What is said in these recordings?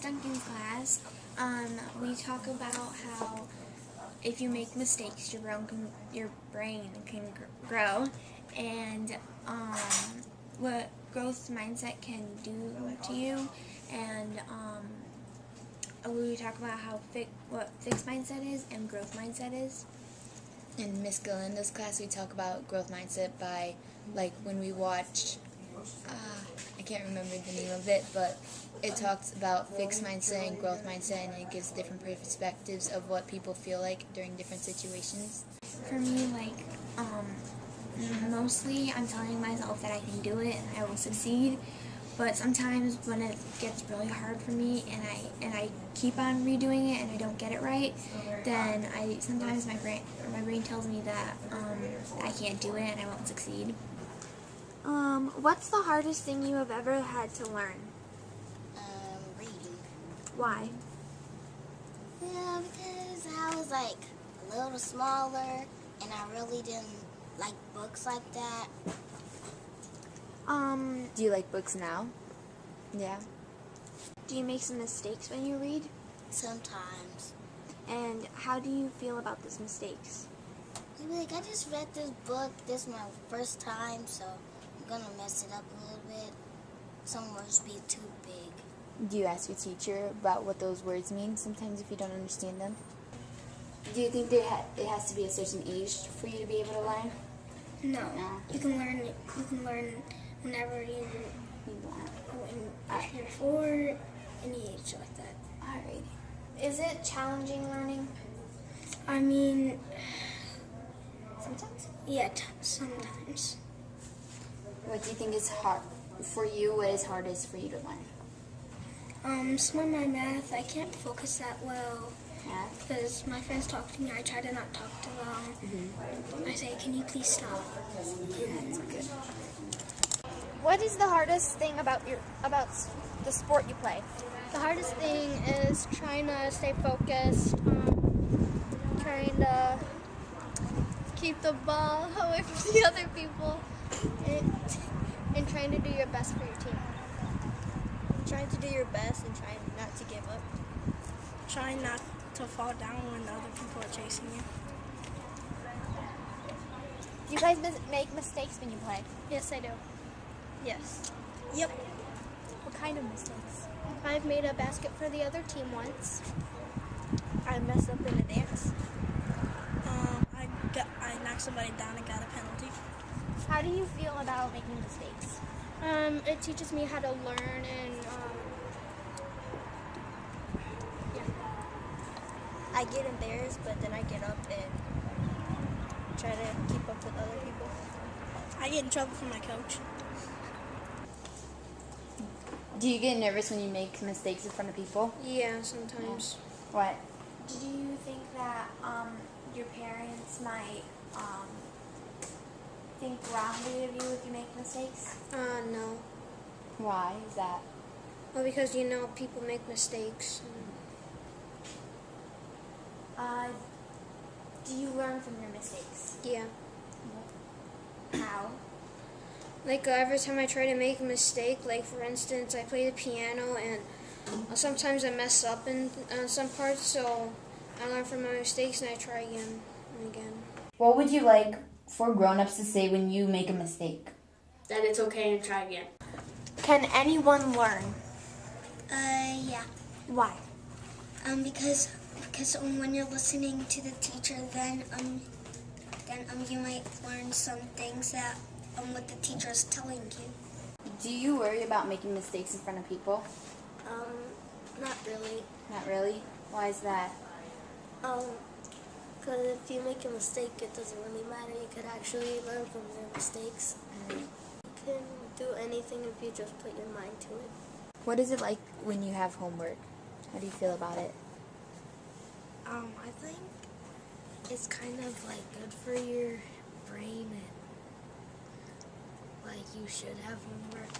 Duncan's class, we talk about how if you make mistakes, your brain can grow, and what growth mindset can do to you, and we talk about what fixed mindset is and growth mindset is. In Miss Galinda's class, we talk about growth mindset by, like, when we watch, I can't remember the name of it, but it talks about fixed mindset and growth mindset, and it gives different perspectives of what people feel like during different situations. For me, mostly I'm telling myself that I can do it and I will succeed. But sometimes when it gets really hard for me and I keep on redoing it and I don't get it right, then sometimes my brain tells me that I can't do it and I won't succeed. What's the hardest thing you have ever had to learn? Reading. Why? Yeah, because I was like a little smaller and I really didn't like books like that. Do you like books now? Yeah. Do you make some mistakes when you read? Sometimes. And how do you feel about those mistakes? Like, I just read this book. This is my first time, so I'm gonna mess it up a little bit. Some words be too big. Do you ask your teacher about what those words mean sometimes if you don't understand them? Do you think it has to be a certain age for you to be able to learn? No. You can learn whenever you want. when you're 4, any age like that. Alrighty. Is it challenging learning? I mean, Sometimes. yeah, sometimes. What do you think is hard for you? What is hardest for you to learn? Some of my math, I can't focus that well Math? because my friends talk to me. I try to not talk to them. I say, "Can you please stop?" That's good. What is the hardest thing about the sport you play? The hardest thing is trying to stay focused, trying to keep the ball away from the other people, and trying to do your best for your team. Trying to do your best and trying not to give up. Trying not to fall down when other people are chasing you. Do you guys make mistakes when you play? Yes, I do. Yes. Yep. What kind of mistakes? I've made a basket for the other team once. I messed up in a dance. I knocked somebody down and got a penalty. How do you feel about making mistakes? It teaches me how to learn and I get embarrassed, but then I get up and try to keep up with other people. I get in trouble from my coach. Do you get nervous when you make mistakes in front of people? Yeah, sometimes. What? Do you think that your parents might think wrongly of you if you make mistakes? No. Why is that? Well, because people make mistakes. Do you learn from your mistakes? Yeah. How? Like every time I try to make a mistake, like for instance, I play the piano and sometimes I mess up in some parts, so I learn from my mistakes and I try again and again. What would you like for grown-ups to say when you make a mistake? That it's okay and try again. Can anyone learn? Yeah. Why? Because when you're listening to the teacher, then you might learn some things that what the teacher is telling you. Do you worry about making mistakes in front of people? Not really. Not really? Why is that? Because if you make a mistake, it doesn't really matter. You could actually learn from your mistakes. You can do anything if you just put your mind to it. What is it like when you have homework? How do you feel about it? I think it's kind of like good for your brain and like you should have homework.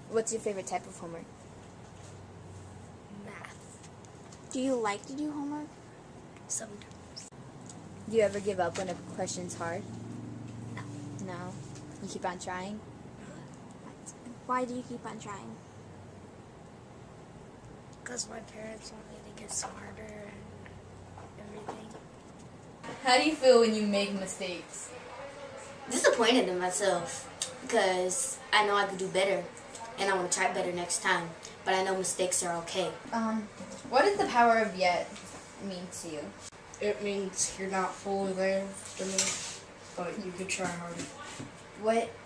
What's your favorite type of homework? Math. Do you like to do homework? Sometimes. Do you ever give up when a question's hard? No. You keep on trying? Why do you keep on trying? Because my parents want me to get smarter and everything. How do you feel when you make mistakes? Disappointed in myself because I know I could do better and I want to try better next time. But I know mistakes are okay. What does the power of yet mean to you? It means you're not fully there for me, but you could try harder.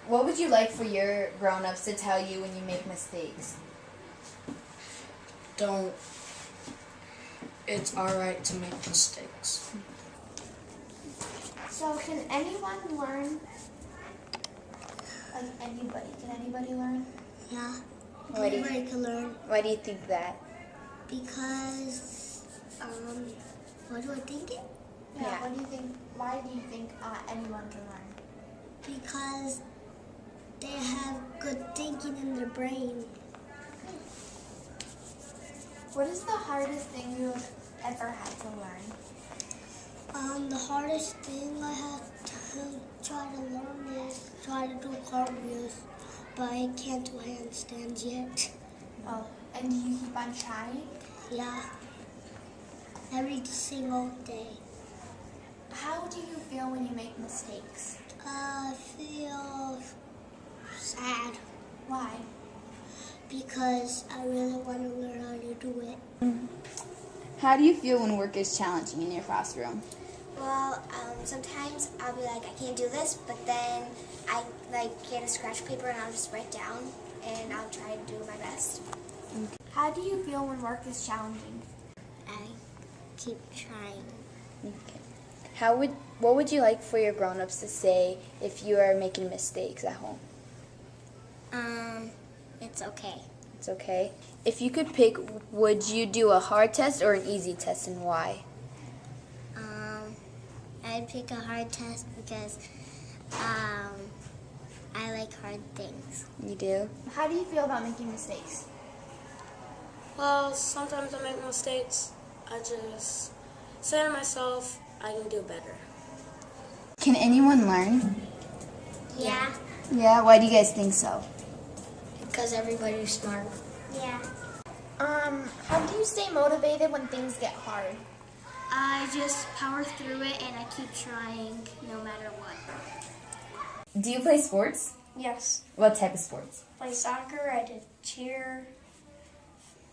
What would you like for your grown-ups to tell you when you make mistakes? Don't. It's alright to make mistakes. So can anyone learn? Like anybody? Can anybody learn? Yeah. Why do you- Anybody can learn Why do you think that? because, what do I think it? Yeah. What do you think? Why do you think anyone can learn? Because they have good thinking in their brain. What is the hardest thing you've ever had to learn? The hardest thing I have to try to learn is try to do cartwheels, but I can't do handstands yet. Oh, and do you keep on trying? Yeah. Every single day. How do you feel when you make mistakes? I feel sad Why? because I really want to learn how to do it. How do you feel when work is challenging in your classroom? Well, sometimes I'll be like, I can't do this, but then I get a scratch paper and I'll just write down and I'll try to do my best. How do you feel when work is challenging? I keep trying. Okay. What would you like for your grown-ups to say if you are making mistakes at home? It's okay. It's okay. If you could pick, would you do a hard test or an easy test, and why? I'd pick a hard test because I like hard things. You do? How do you feel about making mistakes? Well, sometimes I make mistakes. I just say to myself, I can do better. Can anyone learn? Yeah. Yeah, why do you guys think so? Because everybody's smart. Yeah. How do you stay motivated when things get hard? I just power through it and I keep trying no matter what. Do you play sports? Yes. What type of sports? Play soccer, I did cheer,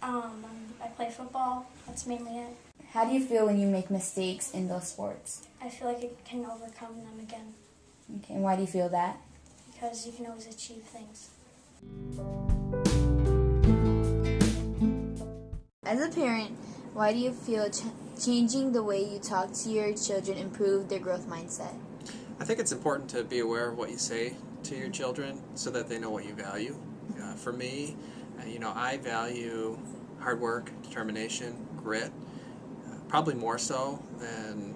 I play football, that's mainly it. How do you feel when you make mistakes in those sports? I feel like I can overcome them again Okay, and why do you feel that? because you can always achieve things. As a parent, why do you feel changing the way you talk to your children improve their growth mindset? I think it's important to be aware of what you say to your children so that they know what you value. For me, I value hard work, determination, grit, probably more so than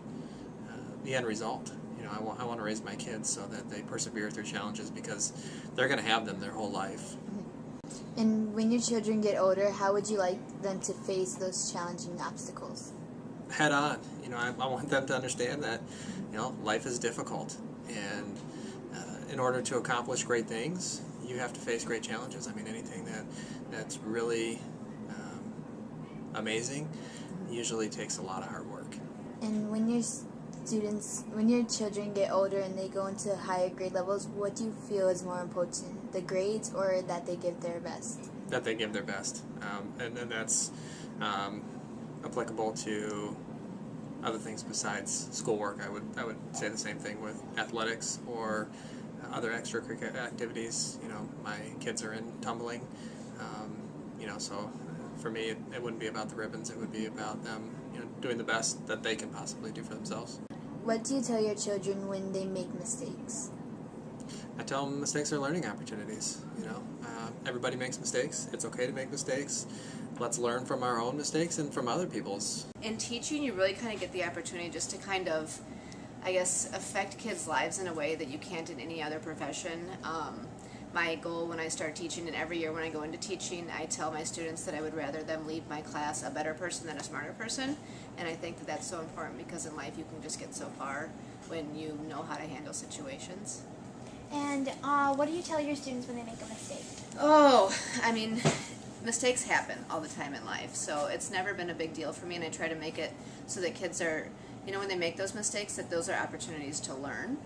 the end result. I want to raise my kids so that they persevere through challenges because they're going to have them their whole life. And when your children get older, how would you like them to face those challenging obstacles? Head on. I want them to understand that life is difficult, and in order to accomplish great things, you have to face great challenges. I mean, anything that's really amazing usually takes a lot of hard work. And when your children get older and they go into higher grade levels, what do you feel is more important, the grades or that they give their best? That they give their best, and that's applicable to other things besides schoolwork. I would say the same thing with athletics or other extracurricular activities. My kids are in tumbling, so for me it wouldn't be about the ribbons. It would be about them doing the best that they can possibly do for themselves. What do you tell your children when they make mistakes? I tell them mistakes are learning opportunities. Everybody makes mistakes. It's okay to make mistakes. Let's learn from our own mistakes and from other people's. In teaching, you really kind of get the opportunity just to kind of, I guess, affect kids' lives in a way that you can't in any other profession. My goal when I start teaching, and every year when I go into teaching, I tell my students that I would rather them leave my class a better person than a smarter person. And I think that that's so important because in life you can just get so far when you know how to handle situations. And what do you tell your students when they make a mistake? Oh, I mean, mistakes happen all the time in life, so it's never been a big deal for me, and I try to make it so that kids are, you know, when they make those mistakes, that those are opportunities to learn.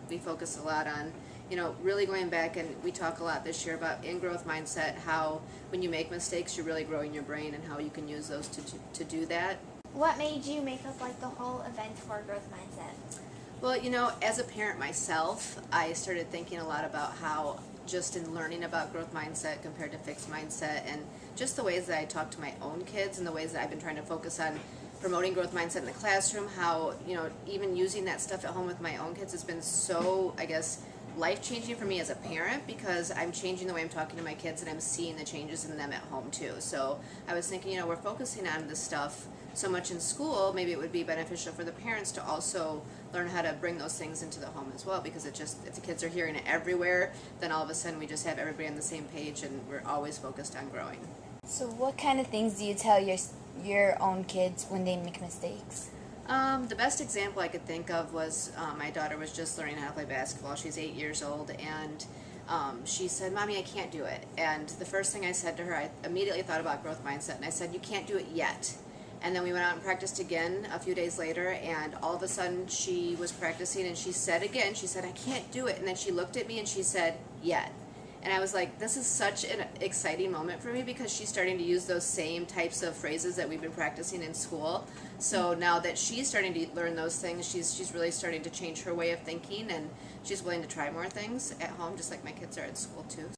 We focus a lot on, you know, really going back, and we talk a lot this year about in-growth mindset, how when you make mistakes, you're really growing your brain, and how you can use those to do that. What made you make up like the whole event for growth mindset? Well, you know, as a parent myself, I started thinking a lot about how just in learning about growth mindset compared to fixed mindset, and just the ways that I talk to my own kids and the ways that I've been trying to focus on promoting growth mindset in the classroom, how, you know, even using that stuff at home with my own kids has been so, I guess, life-changing for me as a parent, because I'm changing the way I'm talking to my kids and I'm seeing the changes in them at home too. So I was thinking, you know, we're focusing on this stuff so much in school, maybe it would be beneficial for the parents to also learn how to bring those things into the home as well, because it just, if the kids are hearing it everywhere, then all of a sudden we just have everybody on the same page and we're always focused on growing. So what kind of things do you tell your own kids when they make mistakes? The best example I could think of was my daughter was just learning how to play basketball. She's 8 years old, and she said, "Mommy, I can't do it." And the first thing I said to her, I immediately thought about growth mindset, and I said, "You can't do it yet." And then we went out and practiced again a few days later, and all of a sudden she was practicing, and she said again, she said, "I can't do it." And then she looked at me and she said, "Yet." And I was like, this is such an exciting moment for me, because she's starting to use those same types of phrases that we've been practicing in school. So now that she's starting to learn those things, she's really starting to change her way of thinking, and she's willing to try more things at home, just like my kids are at school too.